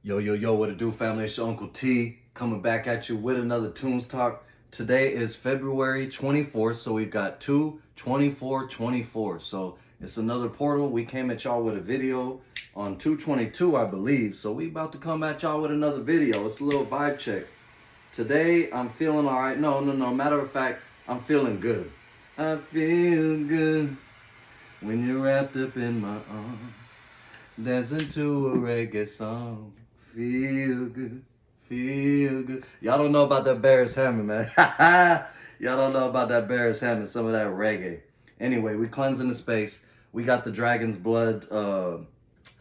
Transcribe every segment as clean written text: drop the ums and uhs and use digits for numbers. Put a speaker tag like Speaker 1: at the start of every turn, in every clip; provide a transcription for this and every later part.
Speaker 1: Yo, yo, yo, what it do, family? It's your Uncle T coming back at you with another Toombs Talk. Today is February 24th, so we've got 2/24/24. So it's another portal. We came at y'all with a video on 2/22, I believe. So we about to come at y'all with another video. It's a little vibe check. Today, I'm feeling all right. No. Matter of fact, I'm feeling good. I feel good when you're wrapped up in my arms, dancing to a reggae song. Feel good, feel good. Y'all don't know about that Barris Hammond, man. Y'all don't know about that Barris Hammond, some of that reggae. Anyway, we cleansing the space. We got the dragon's blood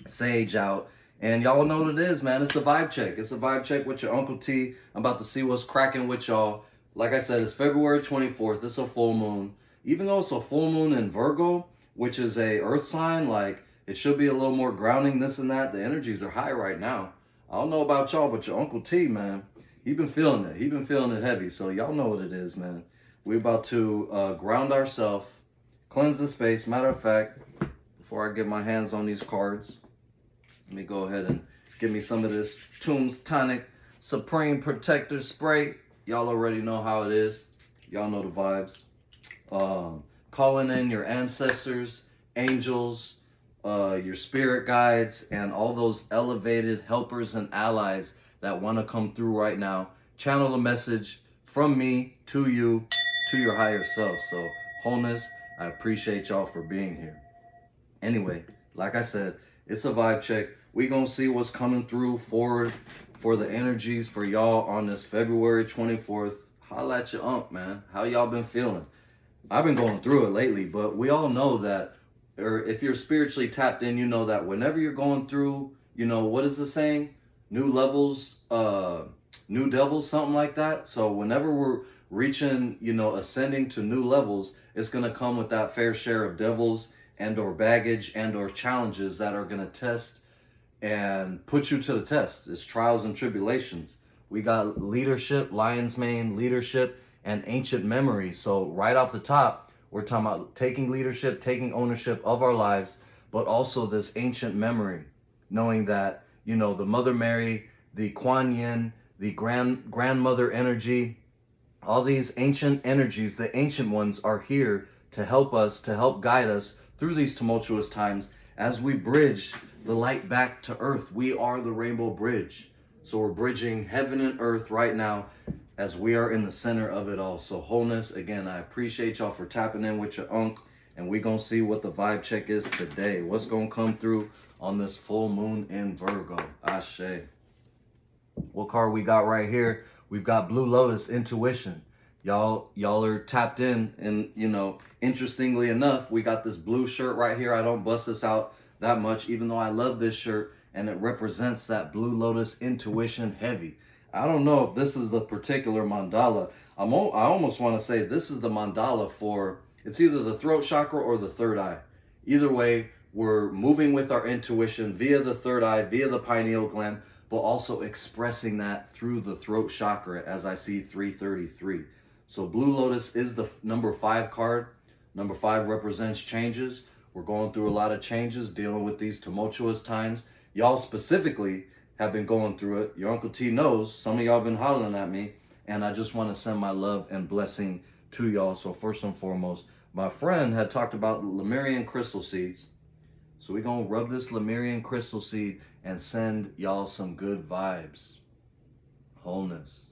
Speaker 1: sage out. And y'all know what it is, man. It's a vibe check. It's a vibe check with your Uncle T. I'm about to see what's cracking with y'all. Like I said, it's February 24th. It's a full moon. Even though it's a full moon in Virgo, which is a earth sign, like it should be a little more grounding, this and that. The energies are high right now. I don't know about y'all, but your Uncle T, man, he been feeling it. He been feeling it heavy. So y'all know what it is, man. We about to ground ourselves, cleanse the space. Matter of fact, before I get my hands on these cards, let me go ahead and give me some of this Toombs Tonic Supreme Protector Spray. Y'all already know how it is. Y'all know the vibes. Calling in your ancestors, angels, your spirit guides, and all those elevated helpers and allies that want to come through right now. Channel a message from me to you, to your higher self. So, wholeness, I appreciate y'all for being here. Anyway, like I said, it's a vibe check. We gonna see what's coming through for the energies for y'all on this February 24th. Holla at your ump, man. How y'all been feeling? I've been going through it lately, but we all know that, or if you're spiritually tapped in, you know that whenever you're going through, you know, what is the saying? New levels, new devils, something like that. So whenever we're reaching, you know, ascending to new levels, it's going to come with that fair share of devils and or baggage and or challenges that are going to test and put you to the test. It's trials and tribulations. We got leadership, lion's mane, leadership, and ancient memory. So right off the top, we're talking about taking leadership, taking ownership of our lives, but also this ancient memory, knowing that, you know, the Mother Mary, the Kuan Yin, the grandmother energy, all these ancient energies, the ancient ones are here to help us, to help guide us through these tumultuous times as we bridge the light back to earth. We are the rainbow bridge. So we're bridging heaven and earth right now as we are in the center of it all. So wholeness, again, I appreciate y'all for tapping in with your unk, and we gonna see what the vibe check is today. What's gonna come through on this full moon in Virgo? Ashe. What card we got right here? We've got Blue Lotus, Intuition. Y'all are tapped in, and you know, interestingly enough, we got this blue shirt right here. I don't bust this out that much, even though I love this shirt, and it represents that Blue Lotus intuition heavy. I don't know if this is the particular mandala. I almost want to say this is the mandala for, it's either the throat chakra or the third eye. Either way, we're moving with our intuition via the third eye, via the pineal gland, but also expressing that through the throat chakra, as I see 333. So Blue Lotus is the number 5 card. Number 5 represents changes. We're going through a lot of changes, dealing with these tumultuous times. Y'all specifically have been going through it. Your Uncle T knows. Some of y'all been hollering at me, and I just want to send my love and blessing to y'all. So first and foremost, my friend had talked about Lemurian crystal seeds. So we're going to rub this Lemurian crystal seed and send y'all some good vibes. Wholeness.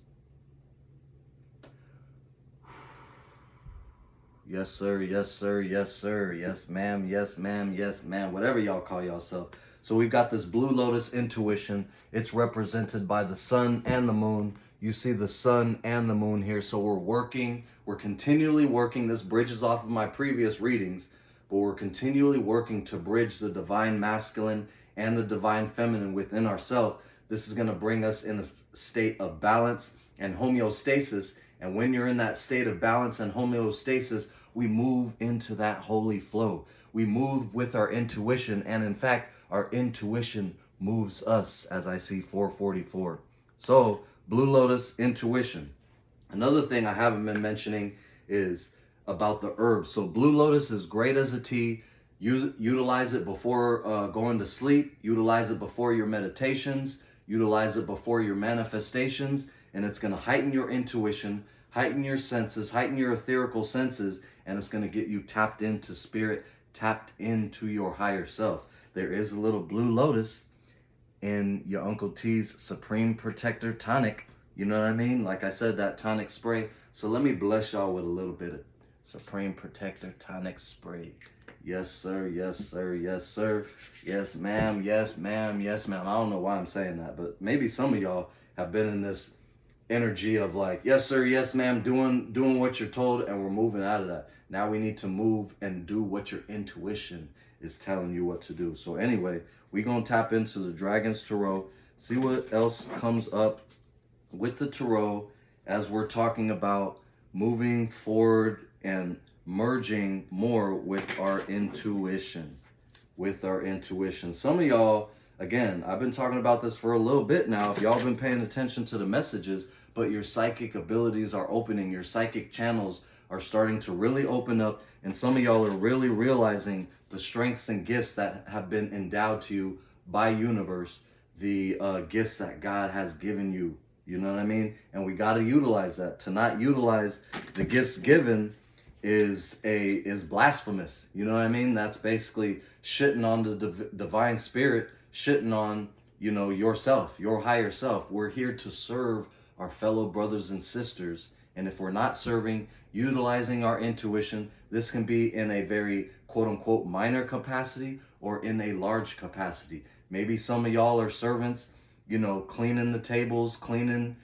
Speaker 1: Yes, sir. Yes, sir. Yes, sir. Yes, ma'am. Yes, ma'am. Yes, ma'am. Whatever y'all call yourself. So we've got this Blue Lotus intuition. It's represented by the sun and the moon. You see the sun and the moon here. So we're continually working. This bridges off of my previous readings, but we're continually working to bridge the divine masculine and the divine feminine within ourselves. This is going to bring us in a state of balance and homeostasis. And when you're in that state of balance and homeostasis, we move into that holy flow. We move with our intuition, and in fact, our intuition moves us, as I see 444. So, Blue Lotus, intuition. Another thing I haven't been mentioning is about the herbs. So, Blue Lotus is great as a tea. Utilize it before going to sleep. Utilize it before your meditations. Utilize it before your manifestations, and it's going to heighten your intuition, heighten your senses, heighten your etherical senses, and it's going to get you tapped into spirit, tapped into your higher self. There is a little blue lotus in your Uncle T's Supreme Protector Tonic. You know what I mean? Like I said, that tonic spray. So let me bless y'all with a little bit of Supreme Protector Tonic Spray. Yes, sir. Yes, sir. Yes, sir. Yes, ma'am. Yes, ma'am. Yes, ma'am. I don't know why I'm saying that, but maybe some of y'all have been in this energy of like, yes, sir. Yes, ma'am. Doing what you're told, and we're moving out of that. Now we need to move and do what your intuition is telling you what to do. So anyway, we're going to tap into the Dragon's Tarot, see what else comes up with the Tarot as we're talking about moving forward and merging more with our intuition. Some of y'all, again, I've been talking about this for a little bit now. If y'all been paying attention to the messages, but your psychic abilities are opening, your psychic channels are starting to really open up, and some of y'all are really realizing the strengths and gifts that have been endowed to you by universe, the gifts that God has given you. You know what I mean? And we got to utilize that. To not utilize the gifts given is blasphemous. You know what I mean? That's basically shitting on the divine spirit, shitting on, you know, yourself, your higher self. We're here to serve our fellow brothers and sisters. And if we're not serving, utilizing our intuition, this can be in a very quote unquote minor capacity or in a large capacity. Maybe some of y'all are servants, you know, cleaning the tables, cleaning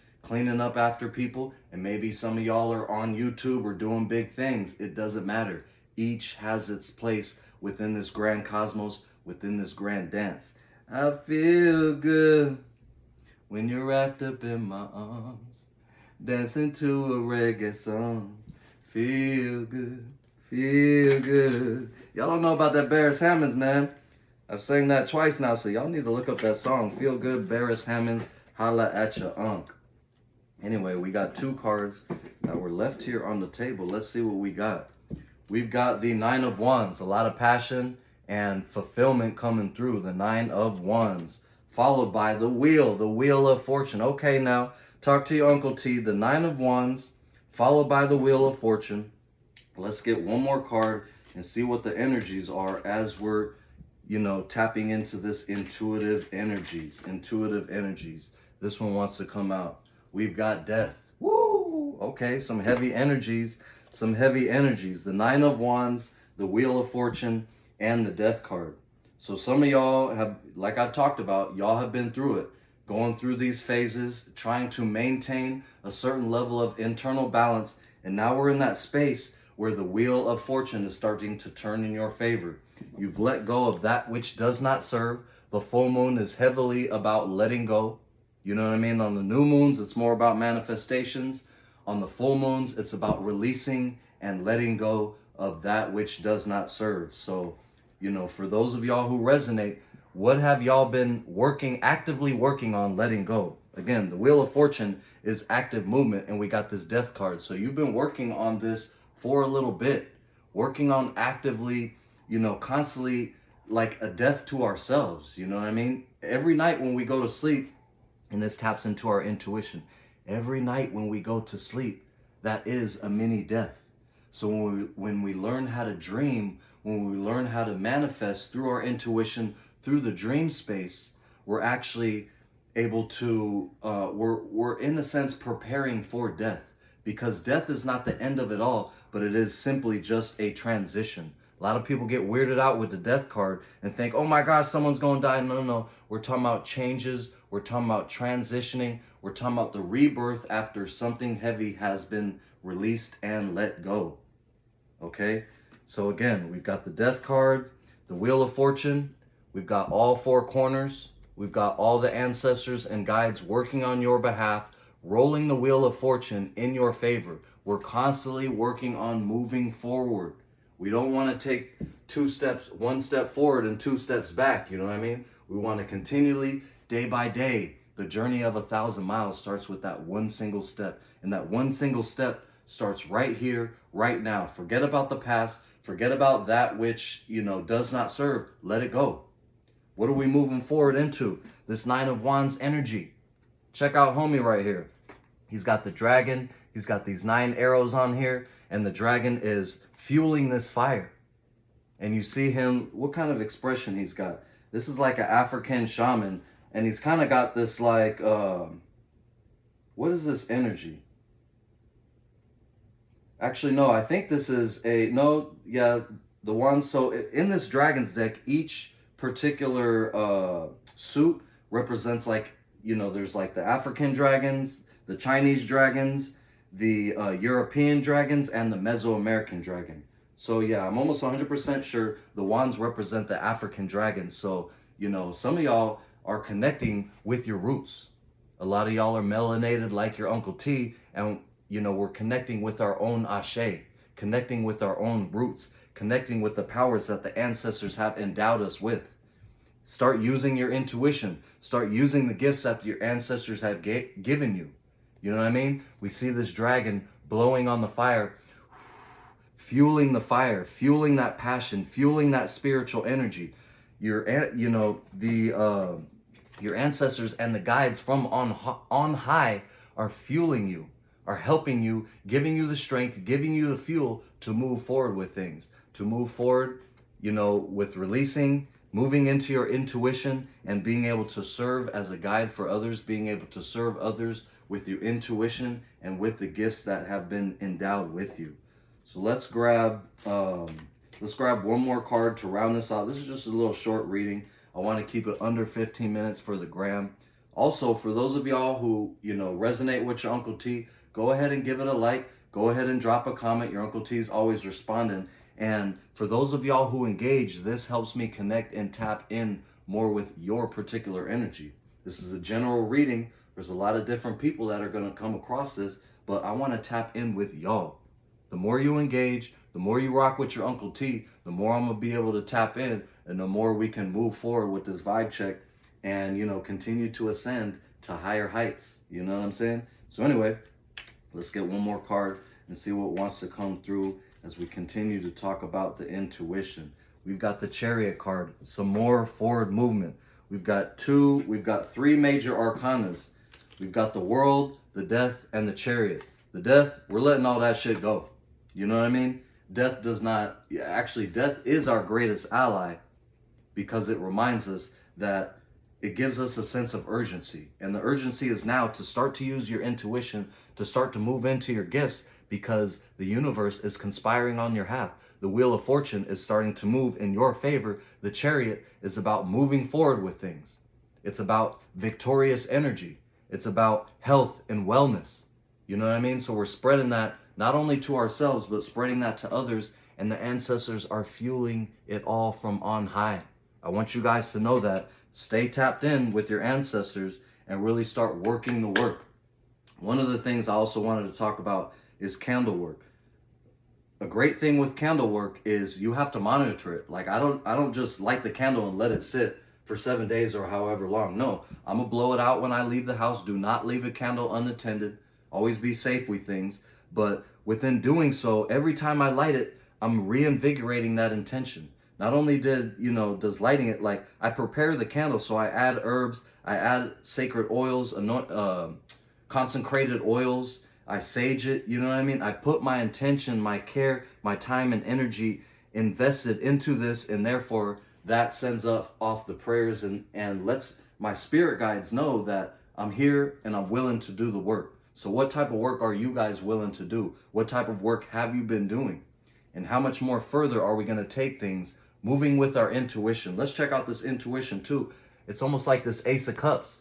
Speaker 1: up after people, and maybe some of y'all are on YouTube or doing big things. It doesn't matter. Each has its place within this grand cosmos, within this grand dance. I feel good when you're wrapped up in my arms, dancing to a reggae song. Feel good, feel good. Y'all don't know about that Barris Hammonds, man. I've sang that twice now, so y'all need to look up that song. Feel Good, Barris Hammonds, Holla at Ya Unk. Anyway, we got two cards that were left here on the table. Let's see what we got. We've got the Nine of Wands, a lot of passion and fulfillment coming through. The Nine of Wands, followed by the Wheel of Fortune. Okay, now, talk to your Uncle T. The Nine of Wands, followed by the Wheel of Fortune. Let's get one more card and see what the energies are as we're, you know, tapping into this intuitive energies. This one wants to come out. We've got Death. Woo! Okay, some heavy energies. The Nine of Wands, the Wheel of Fortune, and the Death card. So some of y'all have, like I've talked about, y'all have been through it. Going through these phases, trying to maintain a certain level of internal balance. And now we're in that space where the Wheel of Fortune is starting to turn in your favor. You've let go of that which does not serve. The full moon is heavily about letting go. You know what I mean? On the new moons, it's more about manifestations. On the full moons, it's about releasing and letting go of that which does not serve. So, you know, for those of y'all who resonate, what have y'all been actively working on letting go? Again, the Wheel of Fortune is active movement, and we got this Death card. So you've been working on this for a little bit, working on actively, you know, constantly, like a death to ourselves. You know what I mean? Every night when we go to sleep, and this taps into our intuition, every night when we go to sleep, that is a mini death. So when we learn how to dream, when we learn how to manifest through our intuition, through the dream space, we're actually able to, we're in a sense preparing for death, because death is not the end of it all, but it is simply just a transition. A lot of people get weirded out with the Death card and think, oh my God, someone's going to die. No. We're talking about changes. We're talking about transitioning. We're talking about the rebirth after something heavy has been released and let go. Okay? So again, we've got the Death card, the Wheel of Fortune. We've got all four corners. We've got all the ancestors and guides working on your behalf, rolling the Wheel of Fortune in your favor. We're constantly working on moving forward. We don't want to take one step forward and two steps back. You know what I mean? We want to continually, day by day, the journey of 1,000 miles starts with that one single step. And that one single step starts right here, right now. Forget about the past. Forget about that which, you know, does not serve. Let it go. What are we moving forward into? This Nine of Wands energy. Check out homie right here. He's got the dragon. He's got these 9 arrows on here. And the dragon is fueling this fire. And you see him, what kind of expression he's got? This is like an African shaman. And he's kind of got this like, what is this energy? Actually, no, I think this is the one. So in this dragon's deck, each particular suit represents like, there's like the African dragons, the Chinese dragons, the European dragons, and the Mesoamerican dragon. So yeah, I'm almost 100% sure the wands represent the African dragons. So, some of y'all are connecting with your roots. A lot of y'all are melanated like your Uncle T, and we're connecting with our own ashe, connecting with our own roots, connecting with the powers that the ancestors have endowed us with. Start using your intuition. Start using the gifts that your ancestors have given you. You know what I mean? We see this dragon blowing on the fire, fueling the fire, fueling that passion, fueling that spiritual energy. Your ancestors and the guides from on high are fueling you, are helping you, giving you the strength, giving you the fuel to move forward with things, to move forward, with releasing, moving into your intuition, and being able to serve as a guide for others, being able to serve others with your intuition and with the gifts that have been endowed with you. So let's grab one more card to round this out. This is just a little short reading. I want to keep it under 15 minutes for the gram. Also, for those of y'all who, resonate with your Uncle T, go ahead and give it a like. Go ahead and drop a comment. Your Uncle T is always responding. And for those of y'all who engage, this helps me connect and tap in more with your particular energy. This is a general reading. There's a lot of different people that are going to come across this, but I want to tap in with y'all. The more you engage, the more you rock with your Uncle T, the more I'm going to be able to tap in, and the more we can move forward with this vibe check and, continue to ascend to higher heights. You know what I'm saying? So anyway, let's get one more card and see what wants to come through as we continue to talk about the intuition. We've got the Chariot card, some more forward movement. We've got 3 major arcanas. We've got the World, the Death, and the Chariot. The Death, we're letting all that shit go. You know what I mean? Death death is our greatest ally, because it reminds us that it gives us a sense of urgency. And the urgency is now to start to use your intuition, to start to move into your gifts, because the universe is conspiring on your behalf. The Wheel of Fortune is starting to move in your favor. The Chariot is about moving forward with things. It's about victorious energy. It's about health and wellness. You know what I mean? So we're spreading that not only to ourselves, but spreading that to others. And the ancestors are fueling it all from on high. I want you guys to know that. Stay tapped in with your ancestors and really start working the work. One of the things I also wanted to talk about is candle work. A great thing with candle work is you have to monitor it. Like I don't just light the candle and let it sit for 7 days or however long. No, I'm gonna blow it out when I leave the house. Do not leave a candle unattended. Always be safe with things. But within doing so, every time I light it, I'm reinvigorating that intention. Not only does lighting it, like I prepare the candle, so I add herbs, I add sacred oils, consecrated oils, I sage it, you know what I mean? I put my intention, my care, my time and energy invested into this, and therefore that sends off the prayers and lets my spirit guides know that I'm here and I'm willing to do the work. So what type of work are you guys willing to do? What type of work have you been doing? And how much more further are we going to take things moving with our intuition? Let's check out this intuition too. It's almost like this Ace of Cups.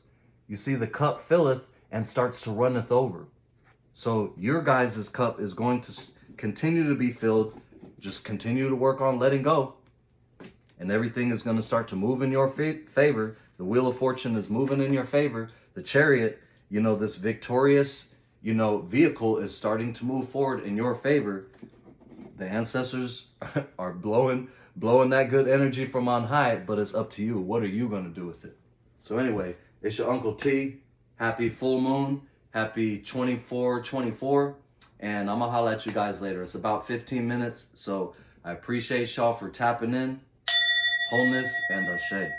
Speaker 1: You see the cup filleth and starts to runneth over. So your guys' cup is going to continue to be filled. Just continue to work on letting go. And everything is going to start to move in your favor. The Wheel of Fortune is moving in your favor. The Chariot, this victorious, vehicle is starting to move forward in your favor. The ancestors are blowing that good energy from on high, but it's up to you. What are you going to do with it? So anyway, it's your Uncle T. Happy full moon. Happy 24/24. And I'm going to holler at you guys later. It's about 15 minutes. So I appreciate y'all for tapping in. Wholeness and ashe.